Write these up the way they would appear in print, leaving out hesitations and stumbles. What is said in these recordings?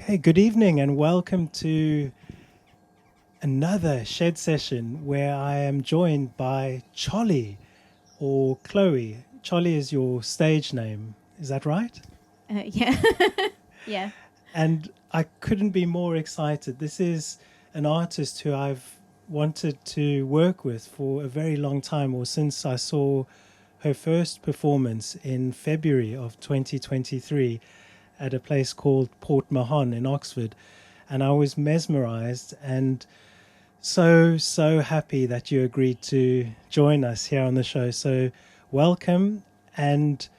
Okay, good evening and welcome to another shed session where I am joined by Cholly or Chloe. Cholly is your stage name, is that right? Yeah. Yeah. And I couldn't be more excited. This is an artist who I've wanted to work with for a very long time, or since I saw her first performance in February of 2023 at a place called Port Mahon in Oxford. And I was mesmerized and so happy that you agreed to join us here on the show. So welcome. And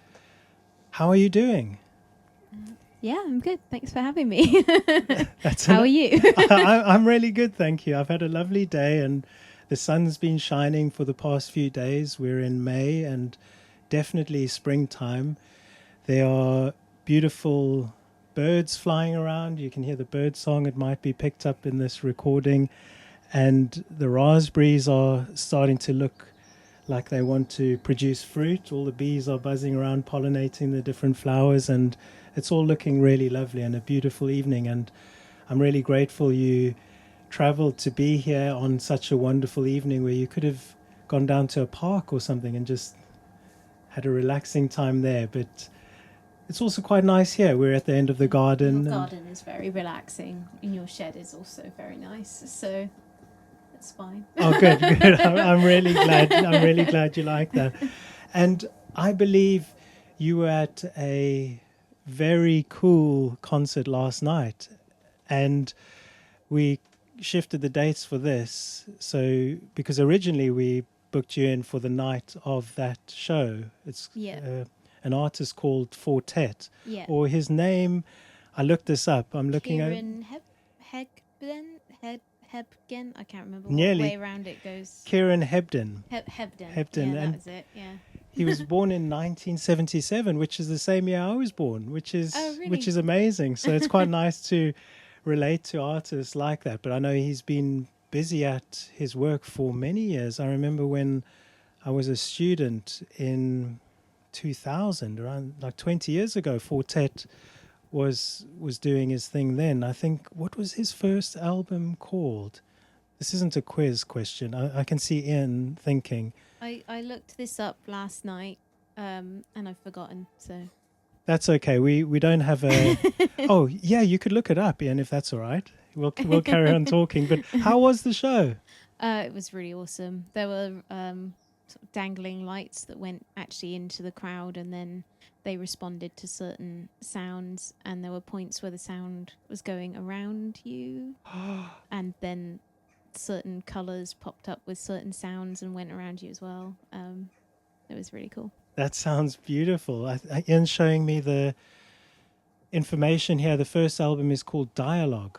how are you doing? Yeah, I'm good. Thanks for having me. That's How are you? I'm really good, thank you. I've had a lovely day and the sun's been shining for the past few days. We're in May and definitely springtime. There are beautiful birds flying around. You can hear the bird song. It might be picked up in this recording. And the raspberries are starting to look like they want to produce fruit. All the bees are buzzing around, pollinating the different flowers, and it's all looking really lovely and a beautiful evening. And I'm really grateful you traveled to be here on such a wonderful evening where you could have gone down to a park or something and just had a relaxing time there. But it's also quite nice here. We're at the end of the garden. Your garden is very relaxing, and your shed is also very nice. So it's fine. Oh, good, good. I'm really glad. I'm really glad you like that. And I believe you were at a very cool concert last night, and we shifted the dates for this. So because originally we booked you in for the night of that show. It's Yeah. an artist called Fortet, Yeah. or his name. I looked this up. I'm looking at Kieran Hebgen. I can't remember nearly what way around it goes. Kieran Hebden. Hebden. Hebden, Yeah, and that was it. Yeah. he was born in 1977, which is the same year I was born, Oh, really? which is amazing. So it's quite nice to relate to artists like that. But I know he's been busy at his work for many years. I remember when I was a student in 2000, around like 20 years ago, Fortet was doing his thing then. I think, what was his first album called? This isn't a quiz question. I can see Ian thinking. I looked this up last night, and I've forgotten. So That's okay. We don't have a. Oh yeah, you could look it up, Ian, if that's all right. We'll carry on talking. But how was the show? It was really awesome. There were sort of dangling lights that went actually into the crowd, and then they responded to certain sounds. And there were points where the sound was going around you, and then certain colors popped up with certain sounds and went around you as well. It was really cool. That sounds beautiful. Ian's showing me the information here. The first album is called Dialogue.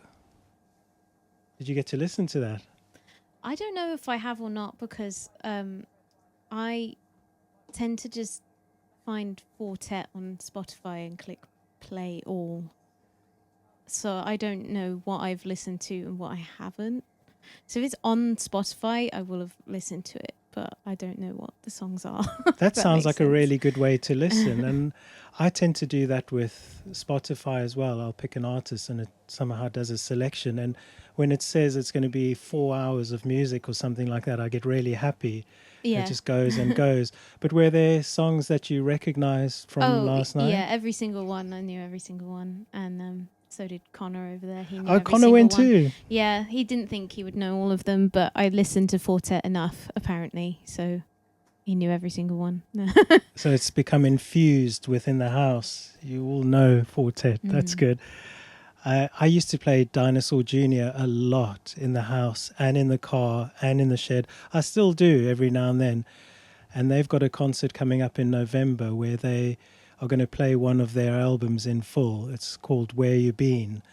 Did you get to listen to that? I don't know if I have or not, because I tend to just find Fortet on Spotify and click play all. So I don't know what I've listened to and what I haven't. So if it's on Spotify, I will have listened to it, but I don't know what the songs are. That sounds like sense. a really good way to listen. And I tend to do that with Spotify as well. I'll pick an artist and it somehow does a selection. And when it says it's going to be 4 hours of music or something like that, I get really happy. Yeah. It just goes and goes. But were there songs that you recognized from last night? Yeah, every single one. I knew every single one. And so did Connor over there. He knew Oh, every Connor single went one. too. Yeah, he didn't think he would know all of them, but I listened to Fortet enough, apparently. So he knew every single one. So it's become infused within the house. You all know Fortet. That's good. I used to play Dinosaur Jr. a lot in the house and in the car and in the shed. I still do every now and then. And they've got a concert coming up in November where they are going to play one of their albums in full. It's called Where You Been.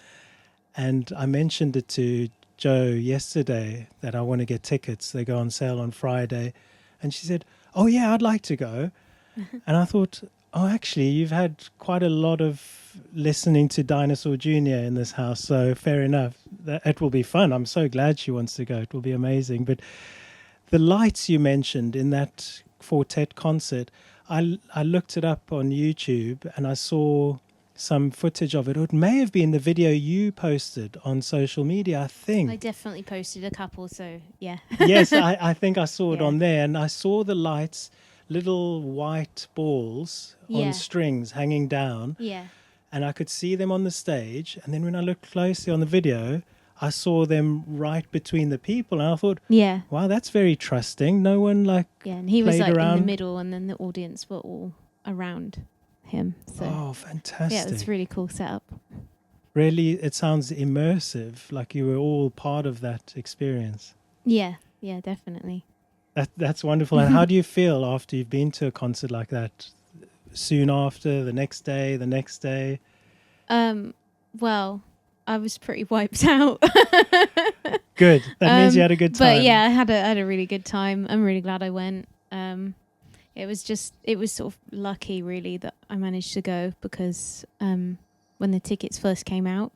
And I mentioned it to Joe yesterday that I want to get tickets. They go on sale on Friday. And she said, oh, yeah, I'd like to go. And I thought, oh, actually, you've had quite a lot of listening to Dinosaur Jr. in this house. So fair enough. It will be fun. I'm so glad she wants to go. It will be amazing. But the lights you mentioned in that Fortet concert, I looked it up on YouTube and I saw some footage of it. Or it may have been the video you posted on social media, I think. I definitely posted a couple, so yeah. Yes, I think I saw it Yeah. on there, and I saw the lights, little white balls Yeah. on strings hanging down, Yeah. and I could see them on the stage. And then when I looked closely on the video, I saw them right between the people, and I thought, Yeah. wow, that's very trusting. No one Yeah, and he was played like around. in the middle, and then the audience were all around him. So Oh, fantastic. yeah, it's really cool setup. Really, it sounds immersive, like you were all part of that experience. Yeah, definitely. That's wonderful. And how do you feel after you've been to a concert like that? Soon after, the next day, the next day? Well, I was pretty wiped out. Good. That means you had a good time. But yeah, I had a really good time. I'm really glad I went. It was sort of lucky, really, that I managed to go, because when the tickets first came out,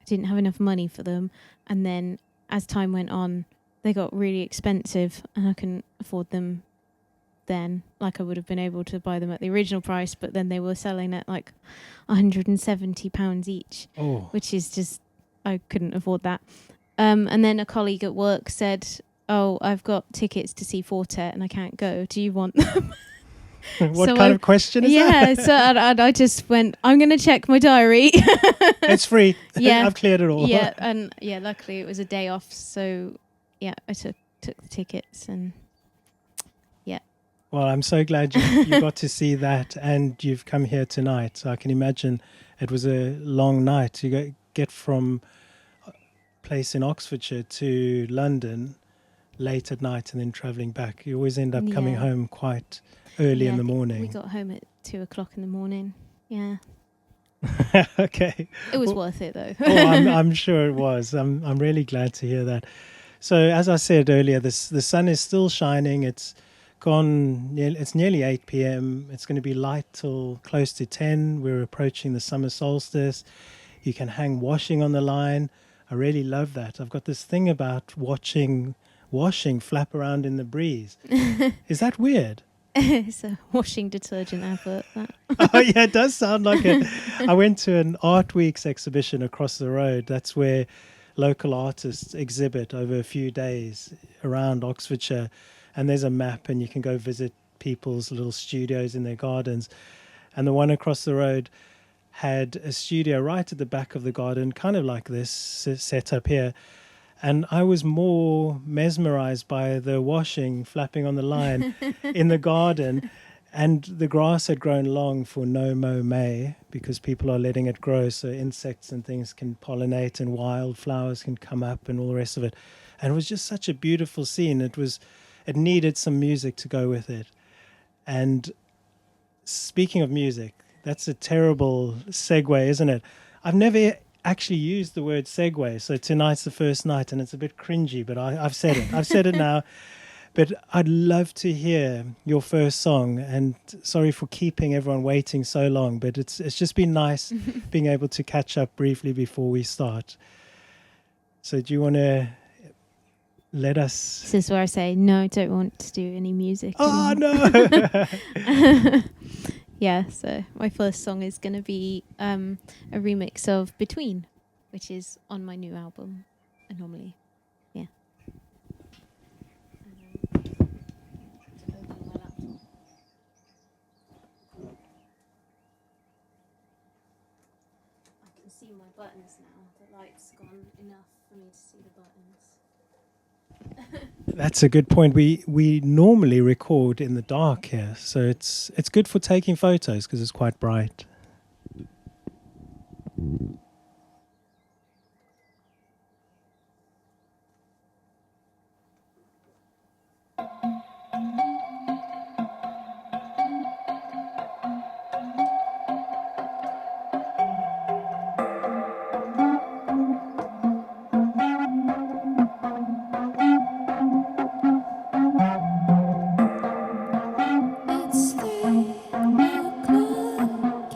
I didn't have enough money for them, and then as time went on, they got really expensive, and I couldn't afford them then, like I would have been able to buy them at the original price, but then they were selling at like £170 each, which is just, I couldn't afford that. And then a colleague at work said, "Oh, I've got tickets to see Fortet and I can't go. Do you want them?" What kind of question is that? Yeah, so I just went, "I'm going to check my diary." It's free. Yeah, I've cleared it all. Yeah, and yeah, luckily it was a day off, so yeah, I took the tickets, and yeah. Well, I'm so glad you got to see that, and you've come here tonight. So I can imagine it was a long night. You get from a place in Oxfordshire to London late at night and then travelling back. You always end up coming home quite early in the morning. We got home at 2:00 in the morning. Yeah. Okay. It was worth it though. I'm sure it was. I'm really glad to hear that. So as I said earlier, the sun is still shining. It's gone. It's nearly 8 p.m. It's going to be light till close to 10. We're approaching the summer solstice. You can hang washing on the line. I really love that. I've got this thing about watching washing flap around in the breeze. Is that weird? It's a washing detergent advert. That. Oh yeah, it does sound like it. I went to an Art Weeks exhibition across the road. That's where local artists exhibit over a few days around Oxfordshire, and there's a map and you can go visit people's little studios in their gardens. And the one across the road had a studio right at the back of the garden, kind of like this set up here. And I was more mesmerized by the washing flapping on the line in the garden. And the grass had grown long for no mow May, because people are letting it grow so insects and things can pollinate and wildflowers can come up and all the rest of it. And it was just such a beautiful scene. It needed some music to go with it. And speaking of music, that's a terrible segue, isn't it? I've never actually used the word segue, so tonight's the first night and it's a bit cringy, but I've said it. I've said it now. But I'd love to hear your first song, and sorry for keeping everyone waiting so long, but it's just been nice being able to catch up briefly before we start. So do you want to let us... This is where I say, no, I don't want to do any music. Oh, no! Yeah, so my first song is going to be a remix of Between, which is on my new album, Anomaly. Yeah. I can see my buttons now. The light's gone enough for me to see the buttons. That's a good point. We normally record in the dark here, so it's good for taking photos because it's quite bright. It's 3 o'clock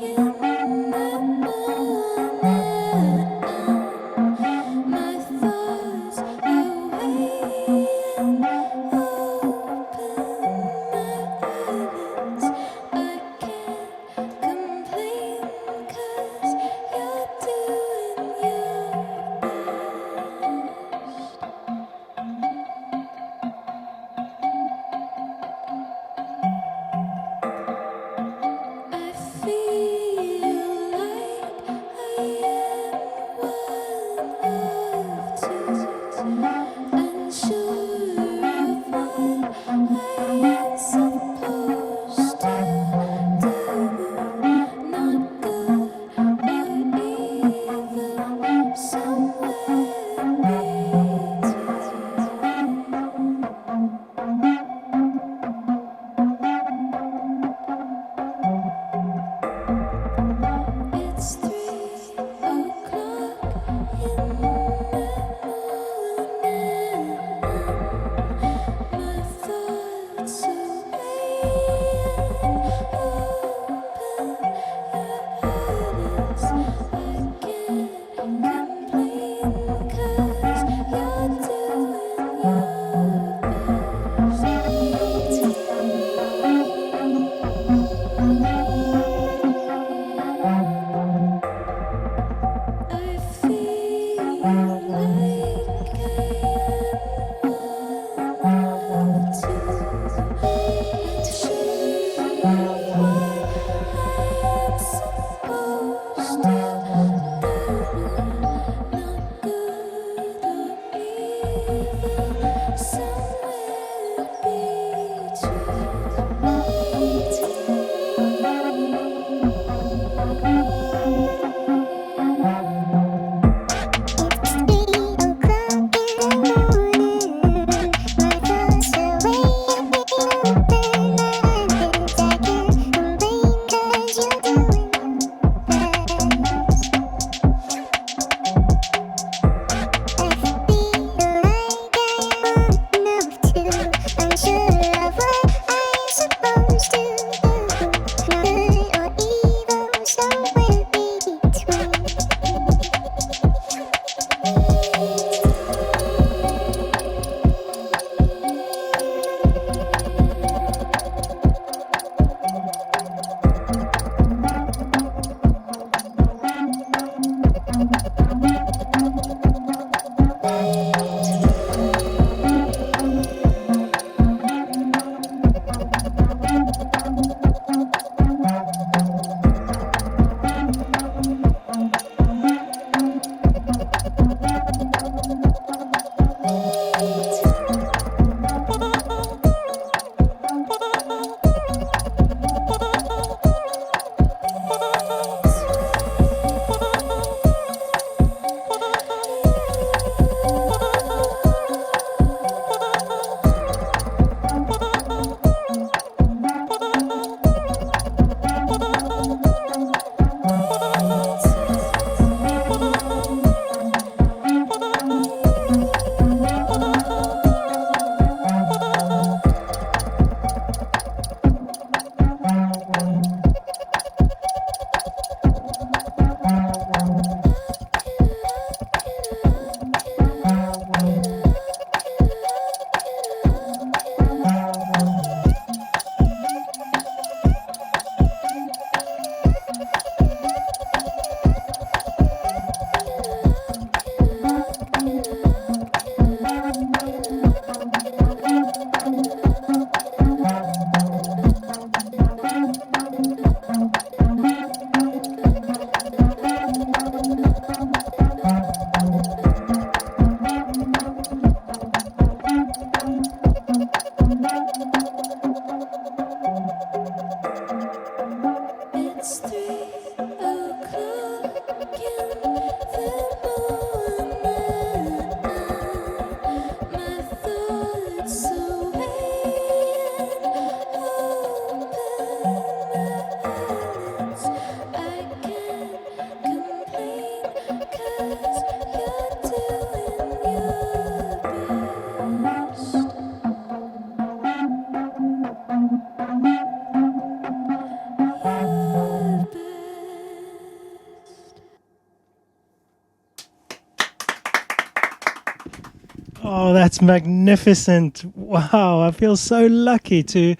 Oh, that's magnificent. Wow, I feel so lucky to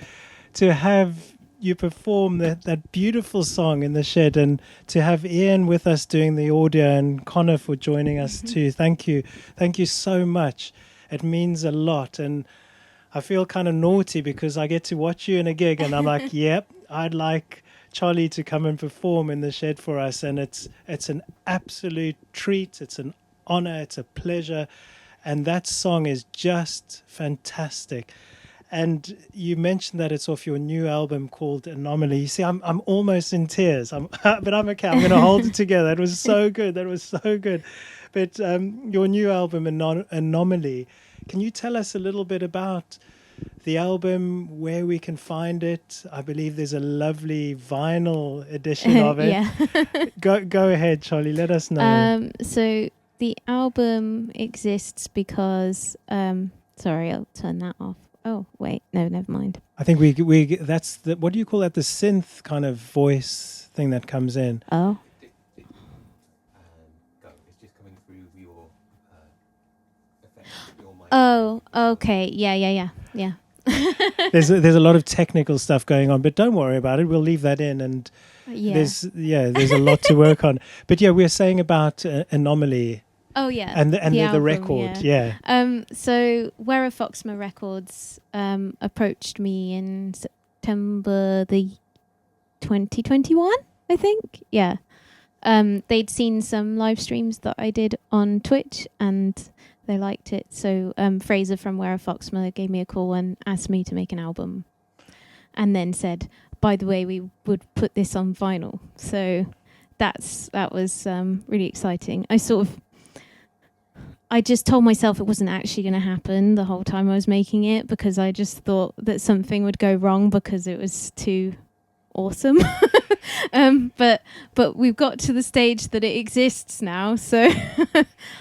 have you perform that beautiful song in the shed, and to have Ian with us doing the audio, and Connor for joining us too. Thank you. Thank you so much. It means a lot. And I feel kind of naughty because I get to watch you in a gig and I'm like, yep, I'd like Cholly to come and perform in the shed for us. And it's an absolute treat. It's an honor. It's a pleasure. And that song is just fantastic. And you mentioned that it's off your new album called Anomaly. You see, I'm almost in tears. But I'm okay. I'm going to hold it together. It was so good. That was so good. But your new album, Anomaly, can you tell us a little bit about the album, where we can find it? I believe there's a lovely vinyl edition of it. Yeah. Go ahead, Cholly. Let us know. So the album exists because... sorry, I'll turn that off. Oh, wait. No, never mind. I think we that's the, what do you call that? The synth kind of voice thing that comes in. Oh. Oh, okay. Yeah. There's a lot of technical stuff going on, but don't worry about it. We'll leave that in, and Yeah. there's a lot to work on. But yeah, we're saying about Anomaly Oh yeah. and the album, record. Yeah. So Wera Foxma Records approached me in September the 2021, I think. Yeah. They'd seen some live streams that I did on Twitch and they liked it. So Fraser from Wera Foxma gave me a call and asked me to make an album. And then said, by the way, we would put this on vinyl. So that was really exciting. I just told myself it wasn't actually going to happen the whole time I was making it because I just thought that something would go wrong because it was too awesome. But we've got to the stage that it exists now, so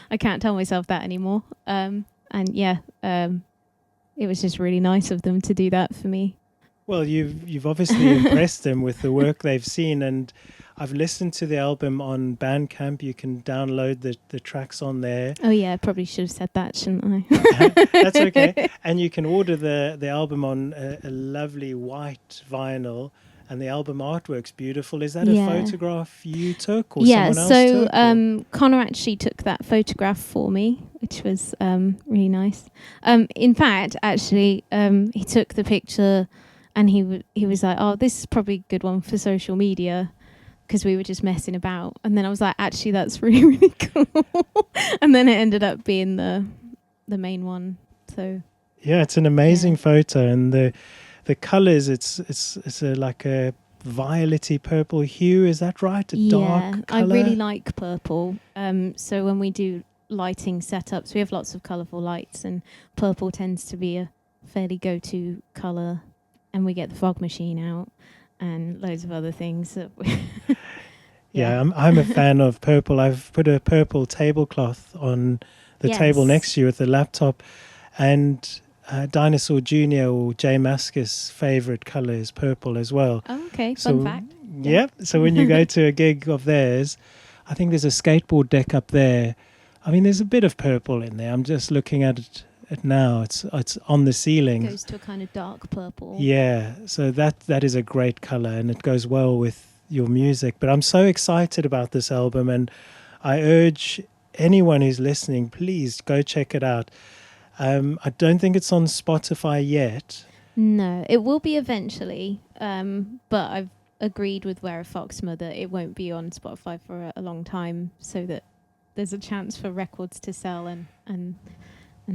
I can't tell myself that anymore. And yeah, it was just really nice of them to do that for me. Well, you've obviously impressed them with the work they've seen, and I've listened to the album on Bandcamp. You can download the tracks on there. Oh yeah, I probably should have said that, shouldn't I? That's okay. And you can order the album on a lovely white vinyl, and the album artwork's beautiful. Is that a photograph you took or someone else took? Connor actually took that photograph for me, which was really nice. In fact, actually, he took the picture and he was like, oh, this is probably a good one for social media, because we were just messing about. And then I was like, actually, that's really, really cool. And then it ended up being the main one. So yeah, it's an amazing photo, and the colors, it's like a violety purple hue. Is that right? A dark color? I really like purple. So when we do lighting setups, we have lots of colourful lights, and purple tends to be a fairly go-to colour. And we get the fog machine out and loads of other things. That I'm a fan of purple. I've put a purple tablecloth on the table next to you with the laptop, and Dinosaur Jr. or Jay Mascis' favourite colour is purple as well. Oh, okay. Fun fact. Yeah. So when you go to a gig of theirs, I think there's a skateboard deck up there. I mean, there's a bit of purple in there. I'm just looking at it now. It's on the ceiling. It goes to a kind of dark purple. Yeah. So that is a great colour, and it goes well with your music. But I'm so excited about this album, and I urge anyone who's listening, please go check it out. I don't think it's on Spotify yet. No, it will be eventually. But I've agreed with Wera Foxma that it won't be on Spotify for a long time, so that there's a chance for records to sell and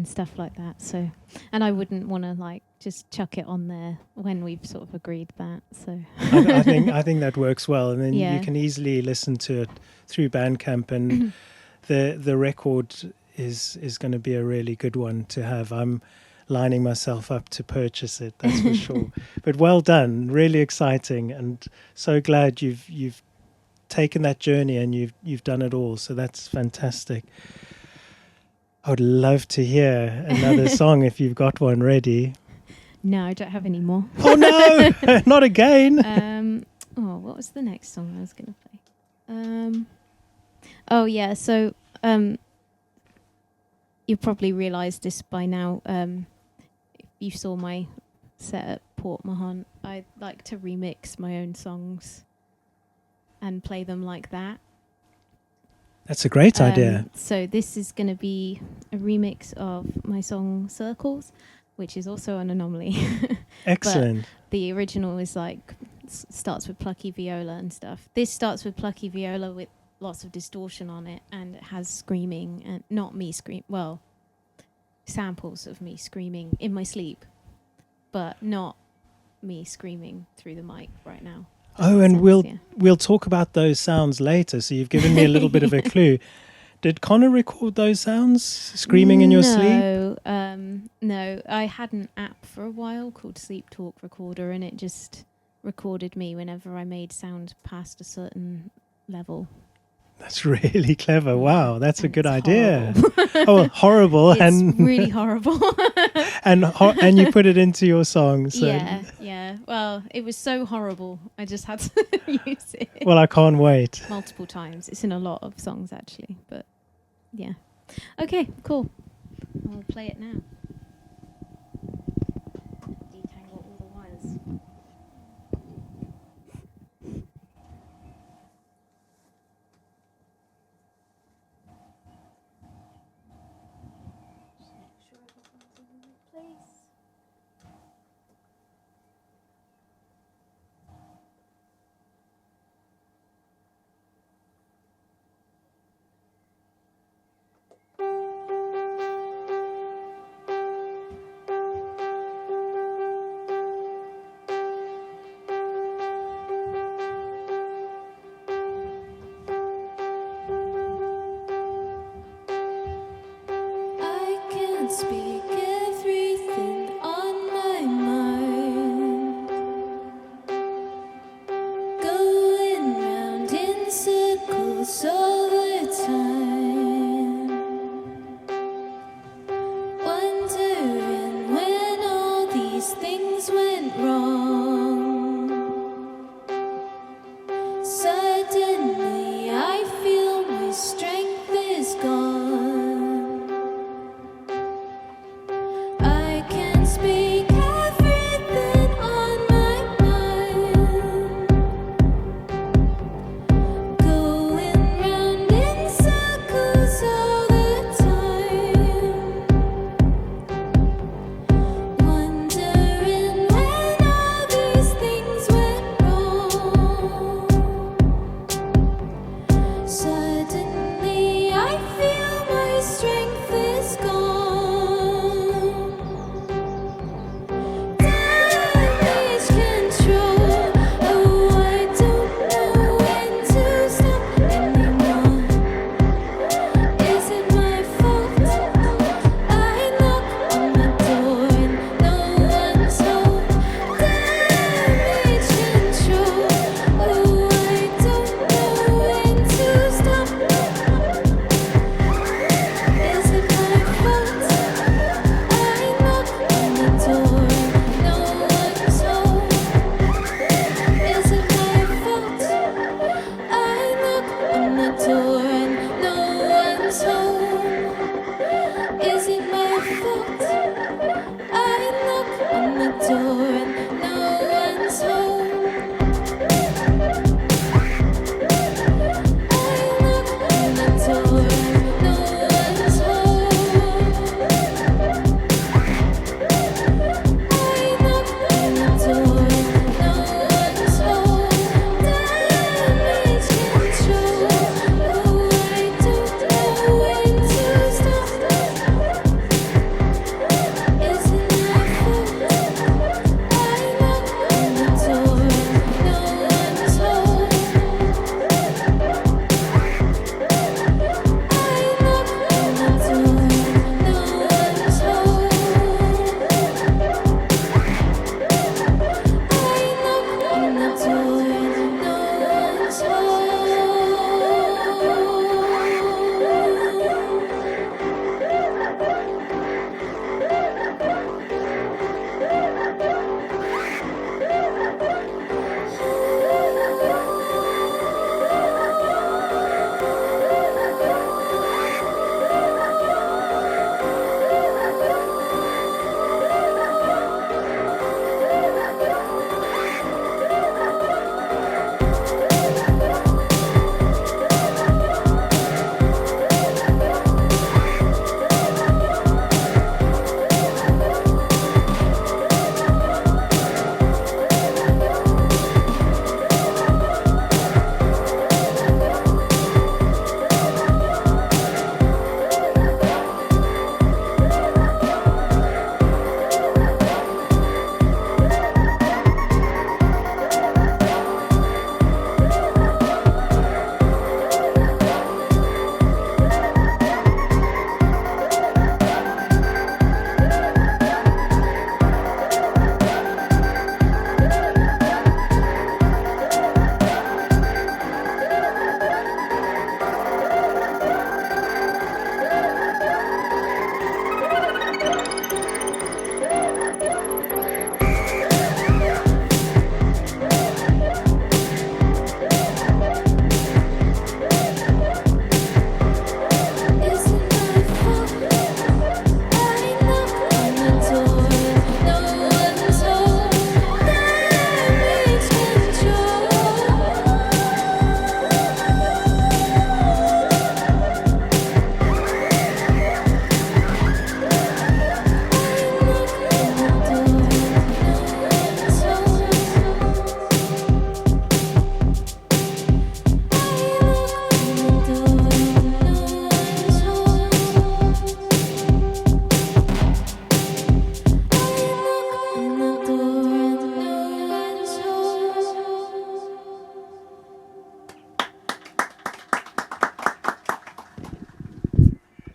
stuff like that. So, and I wouldn't want to like just chuck it on there when we've sort of agreed that. So I think that works well, and then you can easily listen to it through Bandcamp, and the record is going to be a really good one to have. I'm lining myself up to purchase it, that's for sure. But well done, really exciting, and so glad you've taken that journey and you've done it all. So that's fantastic. I would love to hear another song if you've got one ready. No, I don't have any more. Oh no, not again. What was the next song I was going to play? So you probably realised this by now. If you saw my set at Port Mahon, I like to remix my own songs and play them like that. That's a great idea. So this is going to be a remix of my song Circles, which is also an Anomaly. Excellent. But the original is like starts with plucky viola and stuff. This starts with plucky viola with lots of distortion on it, and it has screaming, and not me scream. Well, samples of me screaming in my sleep, but not me screaming through the mic right now. Oh, and we'll talk about those sounds later. So you've given me a little bit of a clue. Did Connor record those sounds, screaming in your sleep? No. I had an app for a while called Sleep Talk Recorder, and it just recorded me whenever I made sound past a certain level. That's really clever. Wow, that's a good idea. Horrible. Horrible. It's really horrible. and you put it into your song. So. Yeah. Well, it was so horrible. I just had to use it. Well, I can't wait. Multiple times. It's in a lot of songs, actually. But, yeah. Okay, cool. I'll play it now. Detangle all the wires. Just make sure everything's in the right place. I can't speak everything on my mind. Going round in circles all the time. Wondering when all these things went wrong. Suddenly I feel my strength is gone. I can't speak everything on my mind. Going round in circles.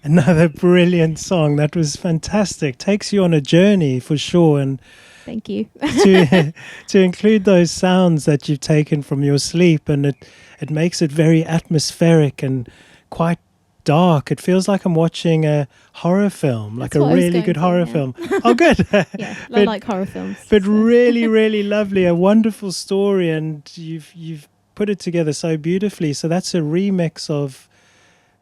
Another brilliant song. That was fantastic. Takes you on a journey for sure. And Thank you. to to include those sounds that you've taken from your sleep, and it makes it very atmospheric and quite dark. It feels like I'm watching a horror film, like That's a what I was really going good for, horror yeah. film. Oh, good. Yeah, I But- like horror films. But so. really, really lovely. A wonderful story, and you've put it together so beautifully. So that's a remix of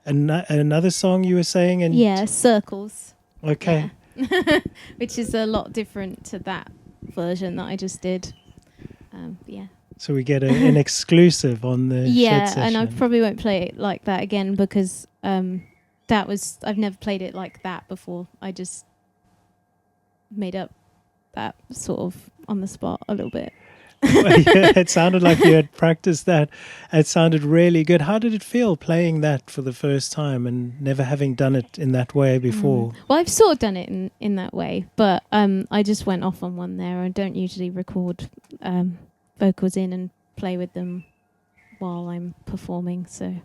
another song you were saying, and Yeah, Circles. okay. Yeah. Which is a lot different to that version that I just did. Yeah. So we get an exclusive on the Yeah, shed and I session. probably won't play it like that again because I've never played it like that before. I just made up that sort of on the spot a little bit. Well, yeah, it sounded like you had practiced that. It sounded really good. How did it feel playing that for the first time and never having done it in that way before? Well, I've sort of done it in that way, but I just went off on one there. I don't usually record vocals in and play with them while I'm performing. So,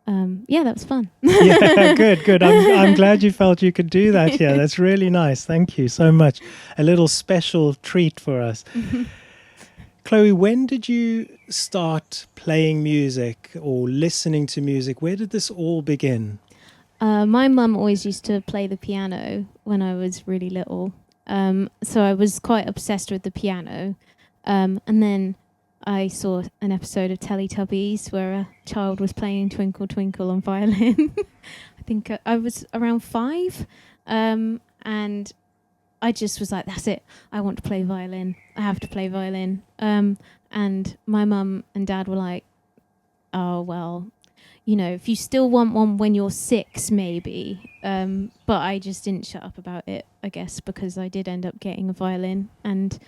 yeah, that was fun. Yeah, good. I'm glad you felt you could do that. Yeah, that's really nice. Thank you so much. A little special treat for us. Chloe, when did you start playing music or listening to music? Where did this all begin? My mum always used to play the piano when I was really little. So I was quite obsessed with the piano. And then I saw an episode of Teletubbies where a child was playing Twinkle Twinkle on violin. I think I was around 5. And I just was like, that's it. I want to play violin. I have to play violin. And my mum and dad were like, oh, well, if you still want one when you're 6, maybe. But I just didn't shut up about it, I guess, because I did end up getting a violin and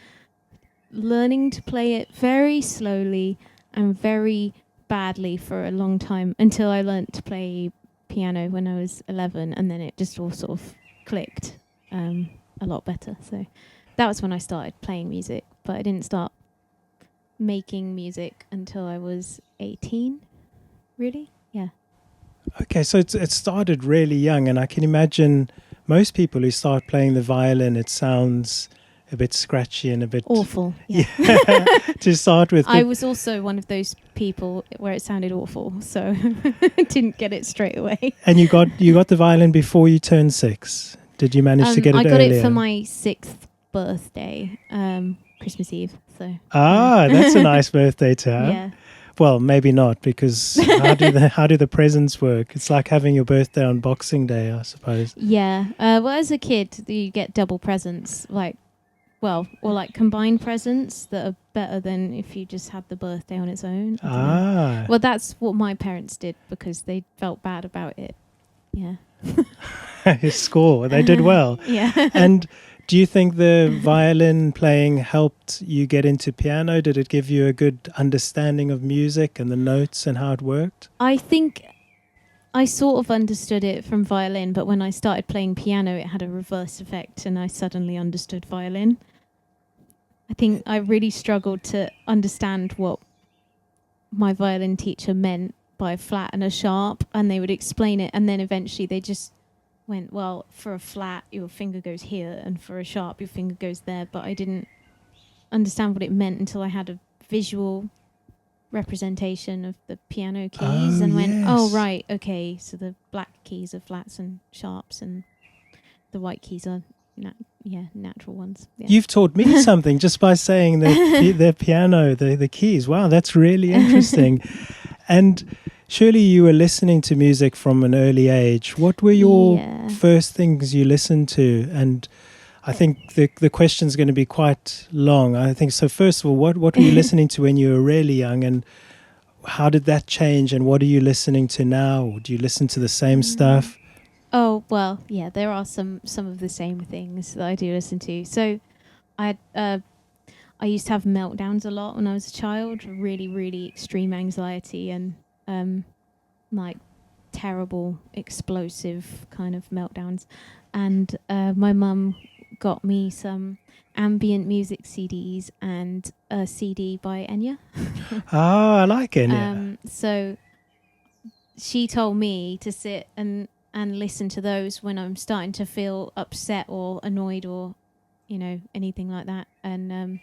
learning to play it very slowly and very badly for a long time until I learnt to play piano when I was 11, and then it just all sort of clicked a lot better. So that was when I started playing music, but I didn't start making music until I was 18, really. Yeah. Okay, so it started really young, and I can imagine most people who start playing the violin, it sounds a bit scratchy and a bit Awful. Yeah. to start with. I was also one of those people where it sounded awful, so didn't get it straight away. And you got the violin before you turned 6. Did you manage to get it earlier? I got it for my 6th birthday, Christmas Eve. So that's a nice birthday to have. Yeah. Well, maybe not, because how do the presents work? It's like having your birthday on Boxing Day, I suppose. Yeah. Well, as a kid, you get double presents, or combined presents that are better than if you just had the birthday on its own. Well, that's what my parents did because they felt bad about it. Yeah. Score. They did well. Yeah. And do you think the violin playing helped you get into piano? Did it give you a good understanding of music and the notes and how it worked? I think I sort of understood it from violin, but when I started playing piano, it had a reverse effect and I suddenly understood violin. I think I really struggled to understand what my violin teacher meant by a flat and a sharp, and they would explain it, and then eventually they just went, well, for a flat, your finger goes here, and for a sharp, your finger goes there, but I didn't understand what it meant until I had a visual representation of the piano keys went, oh, right, okay, so the black keys are flats and sharps, and the white keys are natural ones. Yeah. You've taught me something just by saying the piano, the keys. Wow, that's really interesting. And surely you were listening to music from an early age. What were your first things you listened to? And I think the question's going to be quite long. I think so. First of all, what were you listening to when you were really young, and how did that change? And what are you listening to now? Do you listen to the same stuff? Oh, well, yeah, there are some of the same things that I do listen to. So I used to have meltdowns a lot when I was a child, really, really extreme anxiety and terrible, explosive kind of meltdowns. And my mum got me some ambient music CDs and a CD by Enya. I like Enya. So she told me to sit and and listen to those when I'm starting to feel upset or annoyed or, anything like that. And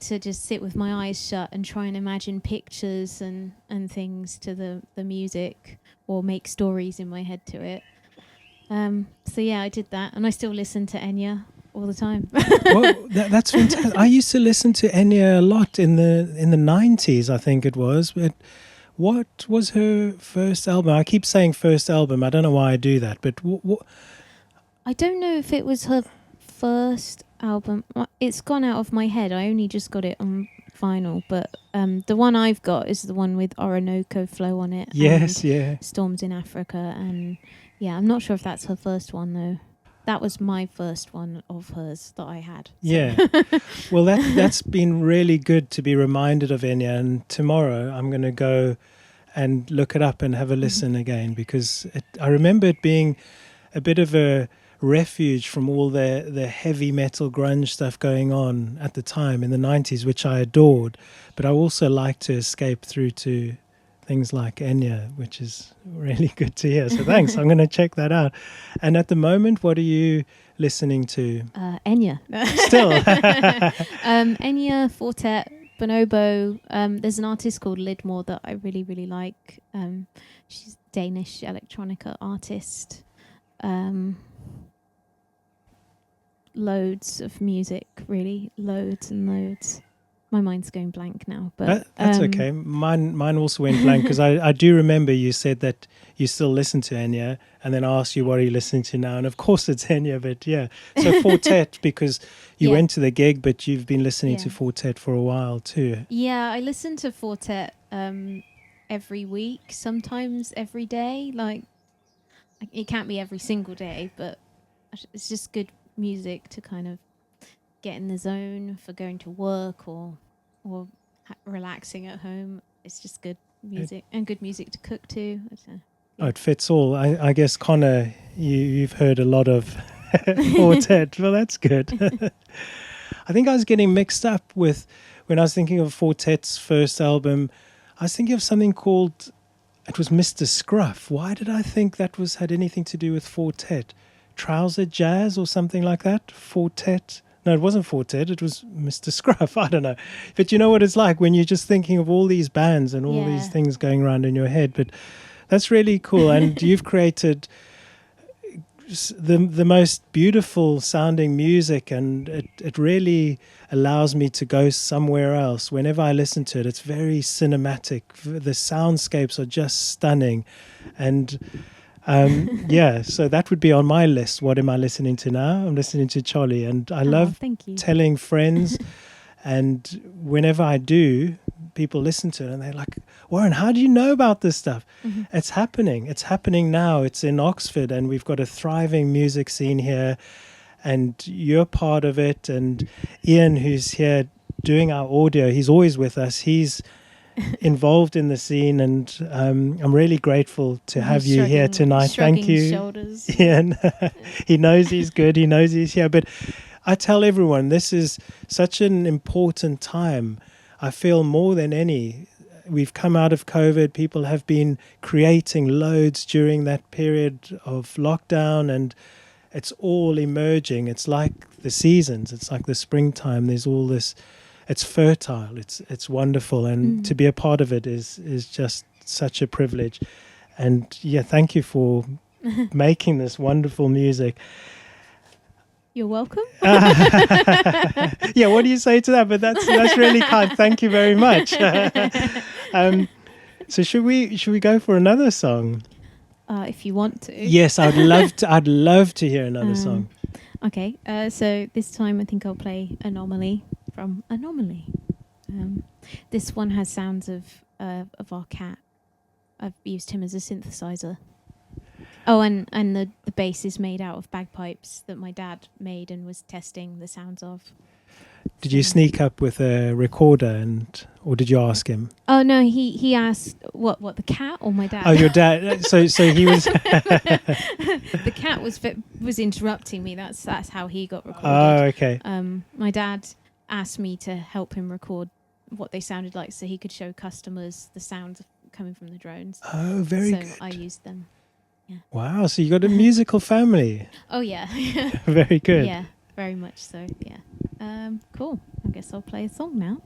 to just sit with my eyes shut and try and imagine pictures and things to the music, or make stories in my head to it. So yeah, I did that, and I still listen to Enya all the time. Well, that's fantastic. I used to listen to Enya a lot in the 90s, I think it was. But what was her first album? I keep saying first album. I don't know why I do that, but I don't know if it was her first album. It's gone out of my head. I only just got it on vinyl, but the one I've got is the one with Orinoco Flow on it. Yes, and yeah. Storms in Africa, and yeah, I'm not sure if that's her first one though. That was my first one of hers that I had. So. Yeah. Well, that's been really good to be reminded of Enya, and tomorrow I'm going to go and look it up and have a listen again, because I remember it being a bit of a refuge from all the heavy metal grunge stuff going on at the time in the 90s, which I adored. But I also like to escape through to things like Enya, which is really good to hear. So thanks. I'm going to check that out. And at the moment, what are you listening to? Enya. Still. Enya, Fortet, Bonobo. There's an artist called Lidmore that I really, really like. She's a Danish electronica artist. Loads of music, really. Loads and loads. My mind's going blank now, but that's okay. Mine also went blank, because I do remember you said that you still listen to Enya, and then I asked you what are you listening to now, and of course it's Enya. But yeah, so Fortet, because you went to the gig, but you've been listening to Fortet for a while too. Yeah, I listen to Fortet every week, sometimes every day. Like, it can't be every single day, but it's just good music to kind of get in the zone for going to work or relaxing at home. It's just good music, and good music to cook to. Oh, it fits all. I guess, Connor, you've heard a lot of Fortet. Well, that's good. I think I was getting mixed up with, when I was thinking of Fortet's first album, I was thinking of something called, it was Mr. Scruff. Why did I think that had anything to do with Fortet? Trouser Jazz or something like that? Fortet? No, it wasn't Fortet. It was Mr. Scruff. I don't know. But you know what it's like when you're just thinking of all these bands and all these things going around in your head. But that's really cool. And you've created the most beautiful sounding music, and it really allows me to go somewhere else. Whenever I listen to it, it's very cinematic. The soundscapes are just stunning. And so that would be on my list. What am I listening to now? I'm listening to Cholly, and I love telling friends. And whenever I do, people listen to it and they're like, Warren, how do you know about this stuff? Mm-hmm. It's happening. It's happening now. It's in Oxford, and we've got a thriving music scene here, and you're part of it. And Ian, who's here doing our audio, he's always with us. He's involved in the scene, and I'm really grateful to have you here tonight. Thank you. Shoulders. Ian. He knows he's good. He knows he's here. But I tell everyone, this is such an important time. I feel more than any. We've come out of COVID. People have been creating loads during that period of lockdown, and it's all emerging. It's like the seasons. It's like the springtime. There's all this. It's fertile. It's wonderful, and to be a part of it is just such a privilege. And yeah, thank you for making this wonderful music. You're welcome. Yeah, what do you say to that? But that's really kind. Thank you very much. So should we go for another song? If you want to. Yes, I'd love to hear another song. Okay, so this time I think I'll play Anomaly from Anomaly. This one has sounds of our cat. I've used him as a synthesizer. Oh, and the bass is made out of bagpipes that my dad made and was testing the sounds of. Did you sneak up with a recorder, or did you ask him? Oh no, he asked what the cat or my dad? Oh, your dad. So he was. The cat was interrupting me. That's how he got recorded. Oh, okay. My dad asked me to help him record what they sounded like, so he could show customers the sounds coming from the drones. Oh, very good. So I used them. Wow, so you got a musical family. Oh yeah. Very good. Yeah, very much so. Yeah. Cool. I guess I'll play a song now.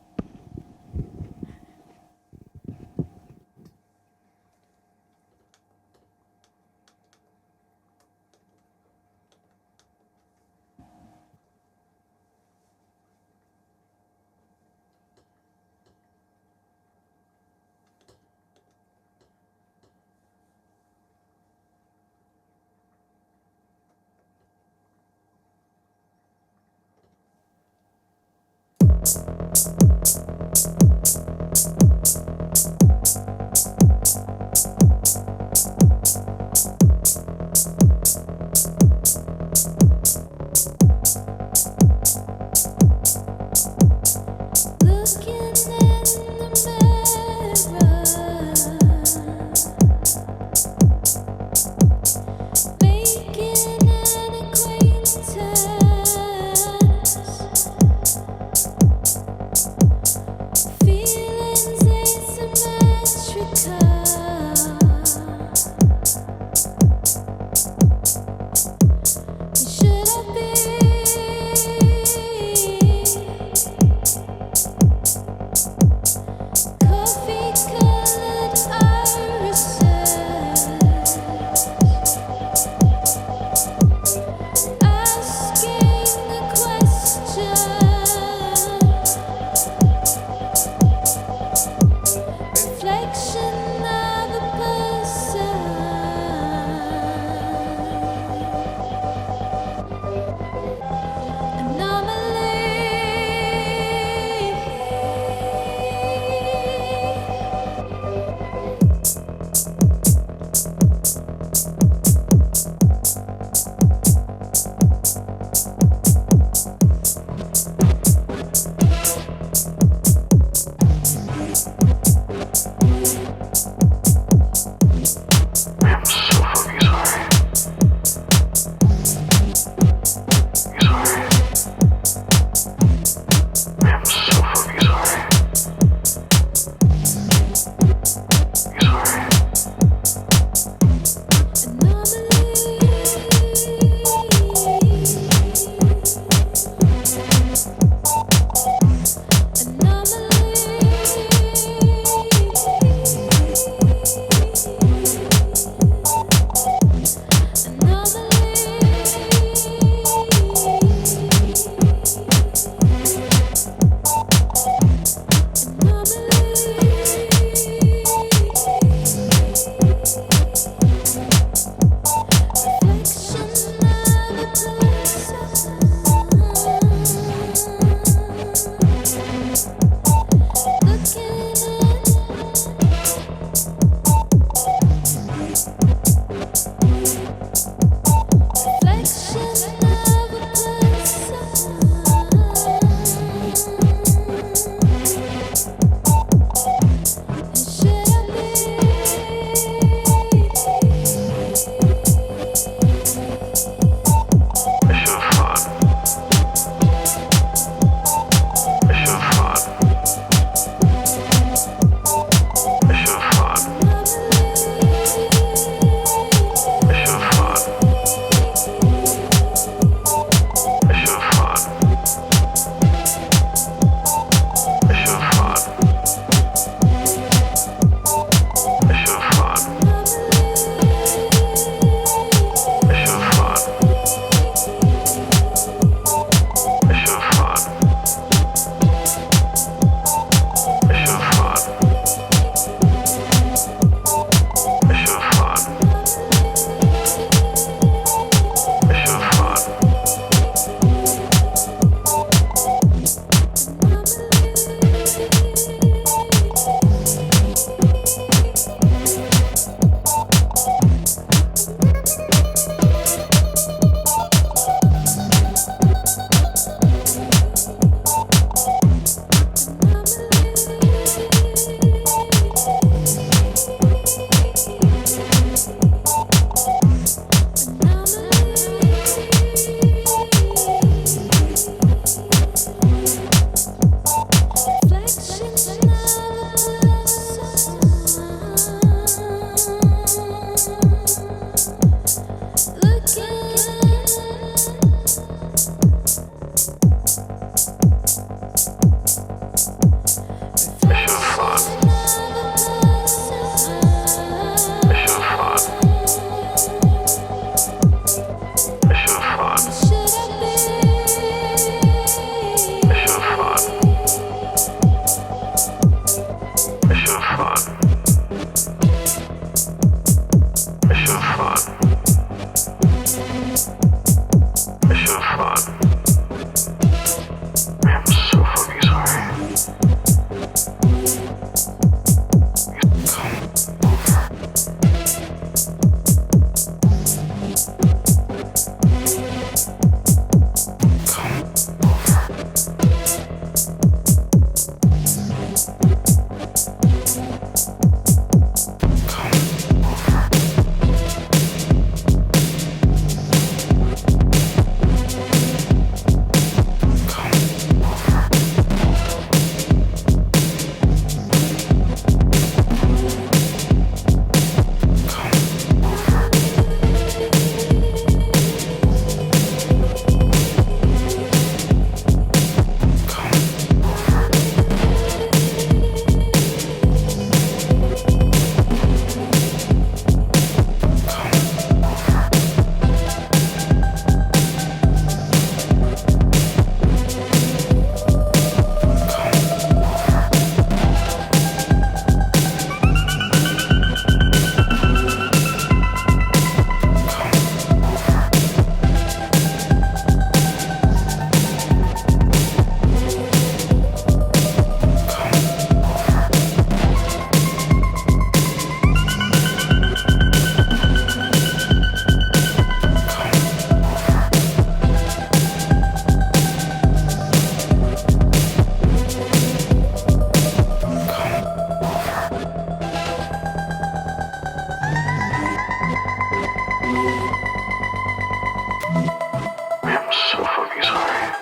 I'm so fucking sorry.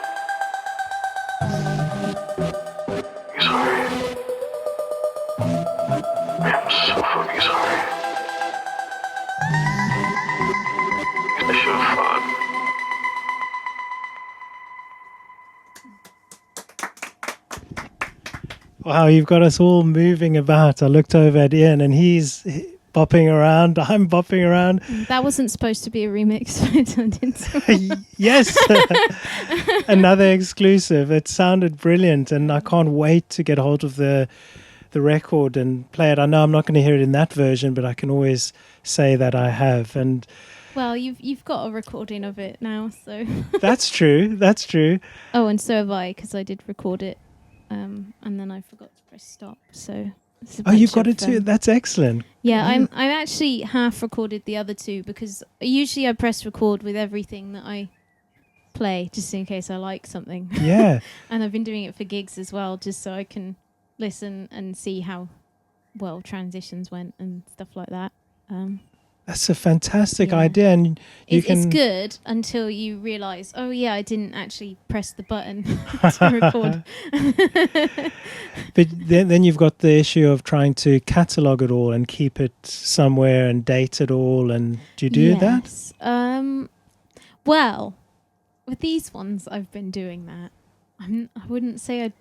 Sorry. I'm so fucking sorry. I should have fought. Wow, you've got us all moving about. I looked over at Ian and he's bopping around. I'm bopping around. That wasn't supposed to be a remix, but it turned into Yes, another exclusive. It sounded brilliant, and I can't wait to get hold of the record and play it. I know I'm not going to hear it in that version, but I can always say that I have. And well, you've got a recording of it now, so that's true. That's true. oh, and so have I, because I did record it, and then I forgot to press stop. So Oh, you've got it too. That's excellent. Yeah, I'm actually half recorded the other two because usually I press record with everything that I play just in case I like something. Yeah. And I've been doing it for gigs as well, just so I can listen and see how well transitions went and stuff like that. That's a fantastic idea, and it's good until you realise, oh yeah, I didn't actually press the button to record. But then you've got the issue of trying to catalogue it all and keep it somewhere and date it all. And do you do that? Well, with these ones, I've been doing that. I wouldn't say I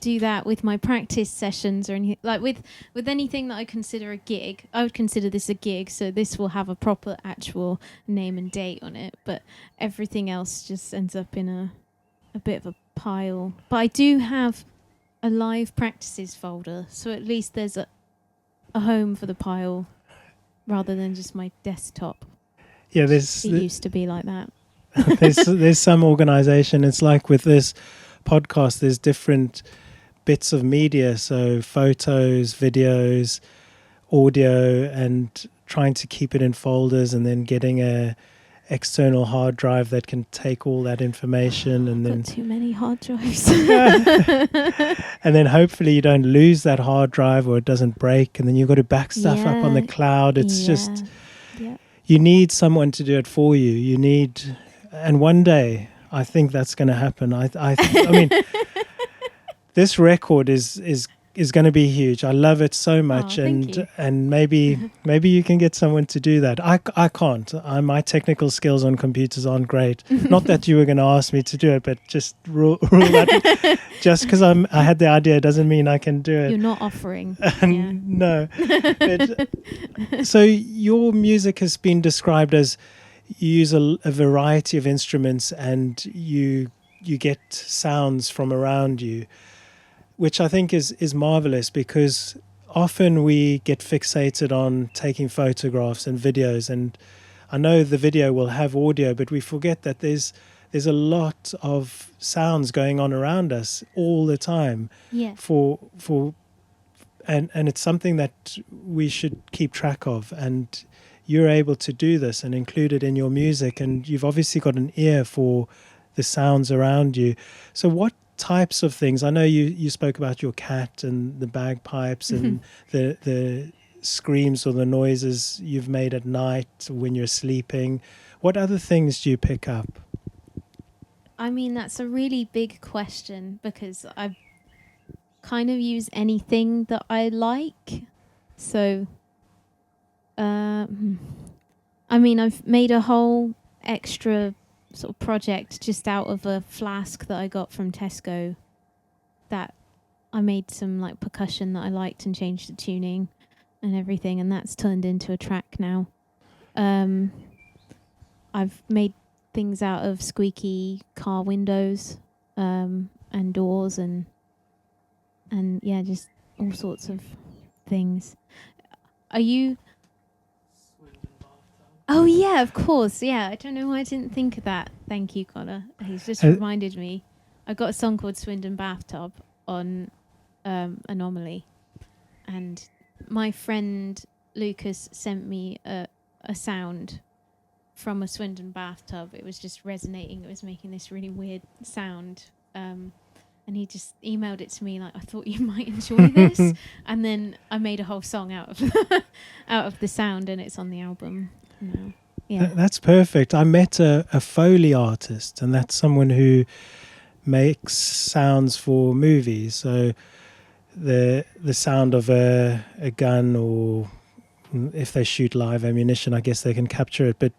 do that with my practice sessions or anything. Like with anything that I consider a gig, I would consider this a gig, so this will have a proper actual name and date on it, but everything else just ends up in a bit of a pile. But I do have a live practices folder, so at least there's a home for the pile rather than just my desktop. Yeah, it used to be like that. there's some organization. It's like with this podcast, there's different bits of media, so photos, videos, audio, and trying to keep it in folders, and then getting a external hard drive that can take all that information. And then got too many hard drives. And then hopefully you don't lose that hard drive or it doesn't break, and then you've got to back stuff up on the cloud. It's just you need someone to do it for you. You need, and one day I think that's going to happen. I mean, this record is going to be huge. I love it so much, and maybe you can get someone to do that. I can't. My technical skills on computers aren't great. Not that you were going to ask me to do it, but just rule that. Just because I had the idea doesn't mean I can do it. You're not offering. No. But, so your music has been described as you use a variety of instruments and you get sounds from around you, which I think is marvelous, because often we get fixated on taking photographs and videos, and I know the video will have audio, but we forget that there's a lot of sounds going on around us all the time. Yeah. And it's something that we should keep track of, and you're able to do this and include it in your music, and you've obviously got an ear for the sounds around you. So what types of things? I know you spoke about your cat and the bagpipes and the screams or the noises you've made at night when you're sleeping. What other things do you pick up? I mean, that's a really big question, because I kind of use anything that I like. So, I mean, I've made a whole extra sort of project just out of a flask that I got from Tesco, that I made some like percussion that I liked and changed the tuning and everything, and that's turned into a track now. I've made things out of squeaky car windows and doors and yeah, just all sorts of things. Are you... Oh, yeah, of course. Yeah, I don't know why I didn't think of that. Thank you, Connor. He's just reminded me. I got a song called Swindon Bathtub on Anomaly. And my friend Lucas sent me a sound from a Swindon bathtub. It was just resonating. It was making this really weird sound. And he just emailed it to me like, I thought you might enjoy this. And then I made a whole song out of the sound, and it's on the album now. Yeah. That's perfect. I met a Foley artist, and that's someone who makes sounds for movies. So the sound of a gun, or if they shoot live ammunition, I guess they can capture it, but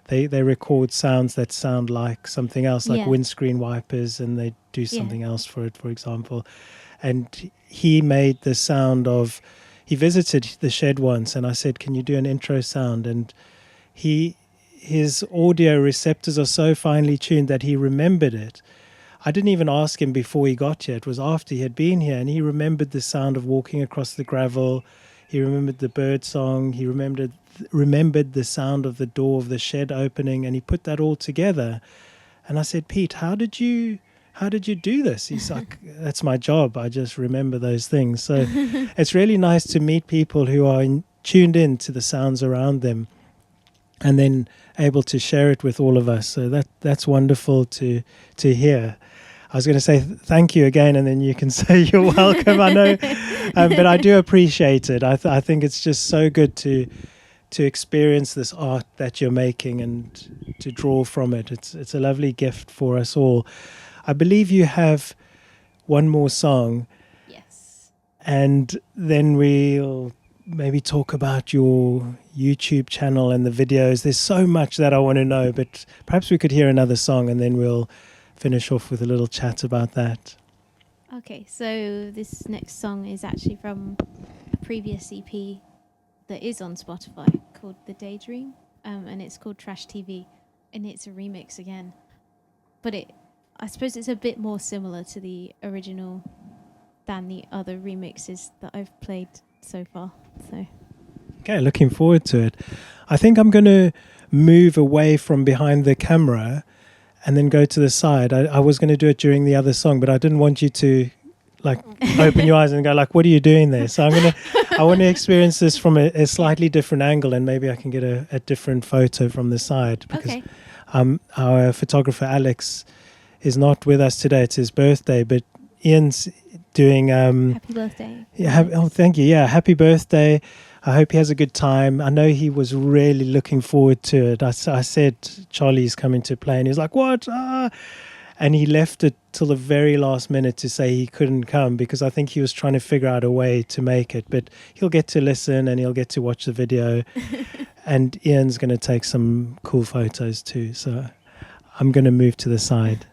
they record sounds that sound like something else, like Yeah. windscreen wipers, and they do Yeah. something else for it, for example. And he made the sound of, he visited the shed once, and I said, can you do an intro sound? And his audio receptors are so finely tuned that he remembered it. I didn't even ask him before he got here. It was after he had been here, and he remembered the sound of walking across the gravel. He remembered the bird song. He remembered the sound of the door of the shed opening, and he put that all together. And I said, Pete, how did you do this? He's like, that's my job. I just remember those things. So it's really nice to meet people who are tuned in to the sounds around them, and then able to share it with all of us. So that's wonderful to hear. I was going to say thank you again, and then you can say you're welcome. I know, but I do appreciate it. I think it's just so good to experience this art that you're making and to draw from it. It's a lovely gift for us all. I believe you have one more song, Yes. and then we'll maybe talk about your YouTube channel and the videos. There's so much that I want to know, but perhaps we could hear another song, and then we'll finish off with a little chat about that. Okay, so this next song is actually from a previous EP that is on Spotify called The Daydream, and it's called Trash TV, and it's a remix again. But I suppose it's a bit more similar to the original than the other remixes that I've played so far. So, okay, looking forward to it. I think I'm going to move away from behind the camera and then go to the side. I was going to do it during the other song, but I didn't want you to like open your eyes and go like, what are you doing there? So I want to experience this from a slightly different angle, and maybe I can get a different photo from the side, because our photographer Alex is not with us today. It's his birthday, but Ian's doing happy birthday. Yeah, thank you. Yeah, happy birthday. I hope he has a good time. I know he was really looking forward to it. I said Cholly's coming to play, and he was like, what? And he left it till the very last minute to say he couldn't come, because I think he was trying to figure out a way to make it. But he'll get to listen, and he'll get to watch the video. And Ian's going to take some cool photos too. So I'm going to move to the side.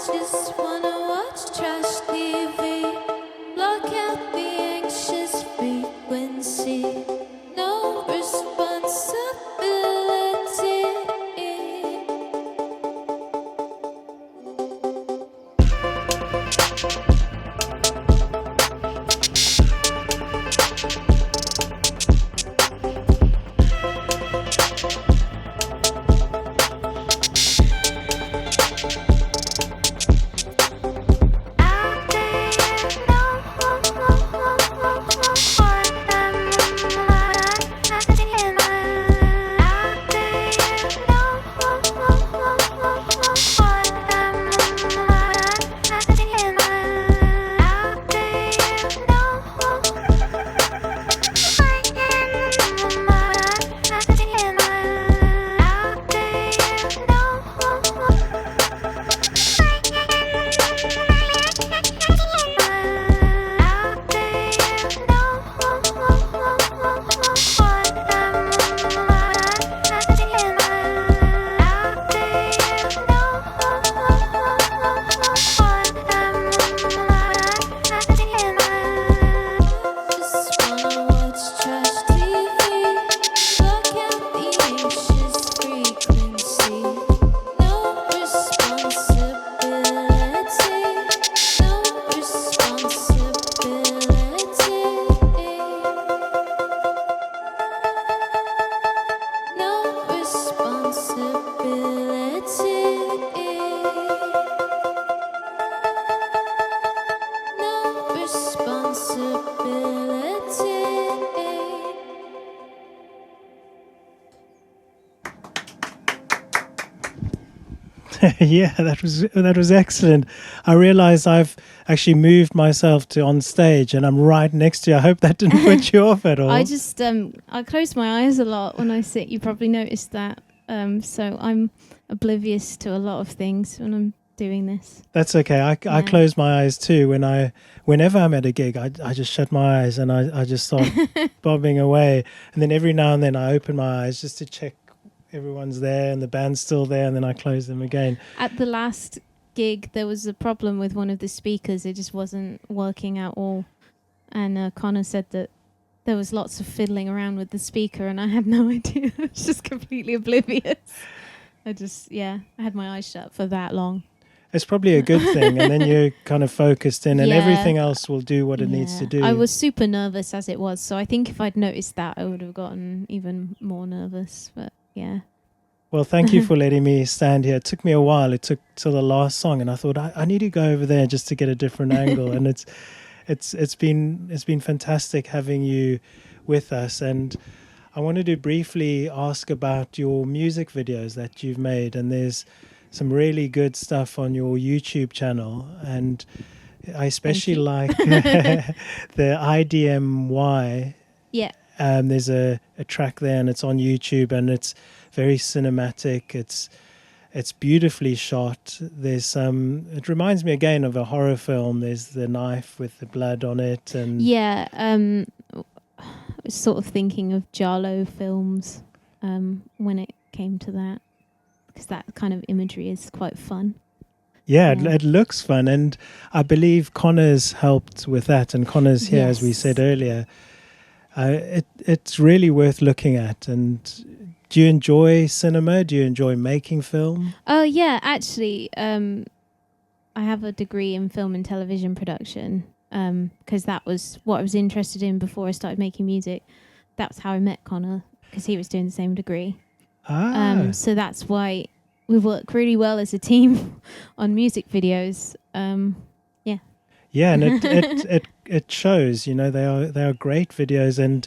just wanna watch trash TV. Block out the anxious frequency. No responsibility. Yeah, that was excellent. I realize I've actually moved myself to on stage and I'm right next to you. I hope that didn't put you off at all. I just I close my eyes a lot when I sit. You probably noticed that. So I'm oblivious to a lot of things when I'm doing this. That's okay. I close my eyes too whenever I'm at a gig. I just shut my eyes and I just start bobbing away. And then every now and then I open my eyes just to check everyone's there and the band's still there, and then I close them again. At the last gig, there was a problem with one of the speakers. It just wasn't working at all. And Connor said that there was lots of fiddling around with the speaker, and I had no idea. I was just completely oblivious. I had my eyes shut for that long. It's probably a good thing, and then you're kind of focused in, and everything else will do what it needs to do. I was super nervous as it was, so I think if I'd noticed that, I would have gotten even more nervous, but yeah. Well, thank you for letting me stand here. It took me a while. It took till the last song, and I thought I need to go over there just to get a different angle. And it's been fantastic having you with us. And I wanted to briefly ask about your music videos that you've made. And there's some really good stuff on your YouTube channel, and I especially like the IDMY. Yeah. There's a track there, and it's on YouTube, and it's very cinematic. It's beautifully shot. There's it reminds me again of a horror film. There's the knife with the blood on it, and I was sort of thinking of Giallo films when it came to that, because that kind of imagery is quite fun. Yeah, it looks fun, and I believe Connor's helped with that, and Connor's here, as we said earlier. It's really worth looking at. And do you enjoy cinema? Do you enjoy making film? Oh yeah, actually, I have a degree in film and television production, because that was what I was interested in before I started making music. That's how I met Connor, because he was doing the same degree. So that's why we work really well as a team on music videos. Yeah, and it shows. You know, they are great videos, and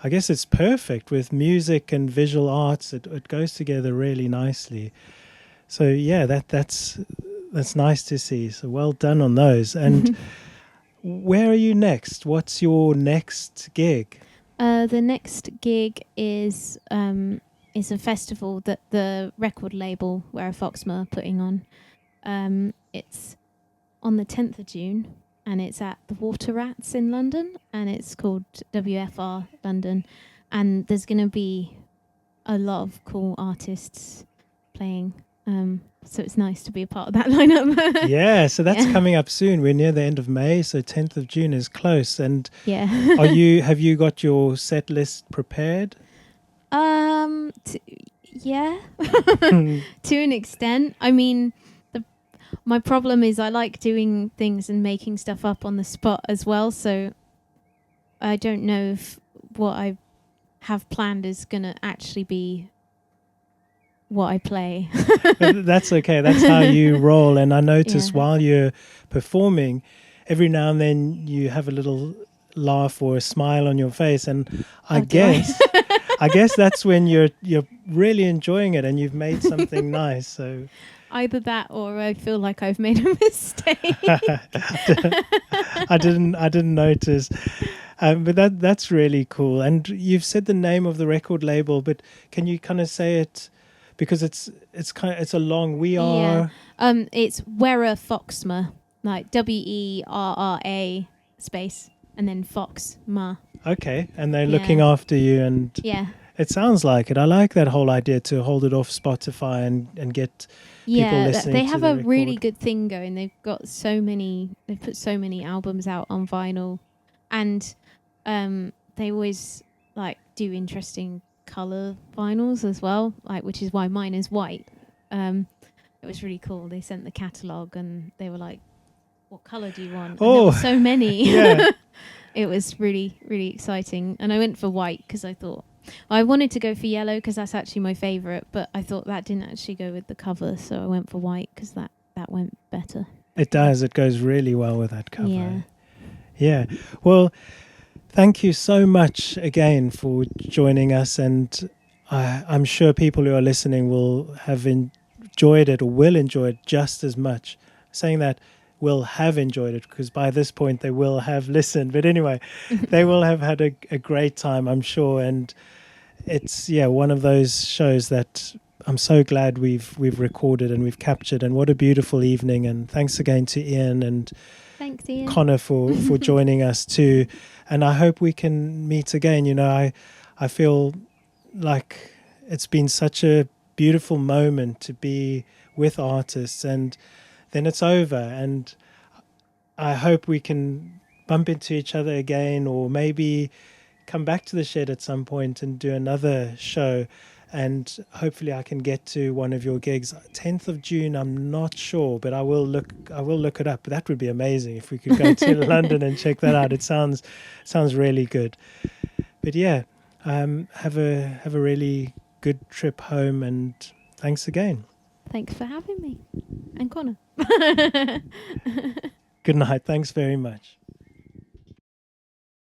I guess it's perfect with music and visual arts. It goes together really nicely. So yeah, that's nice to see. So well done on those. And where are you next? What's your next gig? The next gig is a festival that the record label Where Foxma are putting on. It's on the 10th of June, and it's at the Water Rats in London, and it's called WFR London. And there's going to be a lot of cool artists playing. So it's nice to be a part of that lineup. Yeah, so that's Yeah. coming up soon. We're near the end of May, so 10th of June is close. And Yeah. have you got your set list prepared? Yeah, to an extent. I mean, my problem is I like doing things and making stuff up on the spot as well. So I don't know if what I have planned is gonna actually be what I play. But that's okay. That's how you roll. And I notice Yeah. while you're performing, every now and then you have a little laugh or a smile on your face, and I Oh, do I? guess that's when you're really enjoying it and you've made something nice. So Either that or I feel like I've made a mistake. I didn't notice. But that's really cool. And you've said the name of the record label, but can you kind of say it, because it's a long We Are. It's Werra Foxma, like WERRA space and then Foxma. Okay, and they're Yeah. looking after you, and Yeah. it sounds like it. I like that whole idea to hold it off Spotify and get Yeah, listening they to have the a really record. good thing going. They've put so many albums out on vinyl, and they always like do interesting color vinyls as well, like which is why mine is white. It was really cool. They sent the catalog and they were like, "What color do you want?" And there Oh, were so many. yeah. It was really, really exciting. And I went for white because I thought I wanted to go for yellow because that's actually my favorite, but I thought that didn't actually go with the cover, so I went for white because that went better. It does. It goes really well with that cover. Yeah. Yeah. Well, thank you so much again for joining us, and I'm sure people who are listening will have enjoyed it or will enjoy it just as much. Saying that, will have enjoyed it, because by this point they will have listened. But anyway, they will have had a great time, I'm sure. And it's one of those shows that I'm so glad we've recorded and we've captured. And what a beautiful evening! And thanks again to Ian and Thanks, Ian. Connor for joining us too. And I hope we can meet again. I feel like it's been such a beautiful moment to be with artists, and then it's over. And I hope we can bump into each other again, or maybe come back to the shed at some point and do another show. And hopefully I can get to one of your gigs. 10th of June, I'm not sure, but I will look it up. But that would be amazing if we could go to London and check that out. It sounds really good. But yeah, have a really good trip home, and thanks again. Thanks for having me. And Connor. Good night. Thanks very much.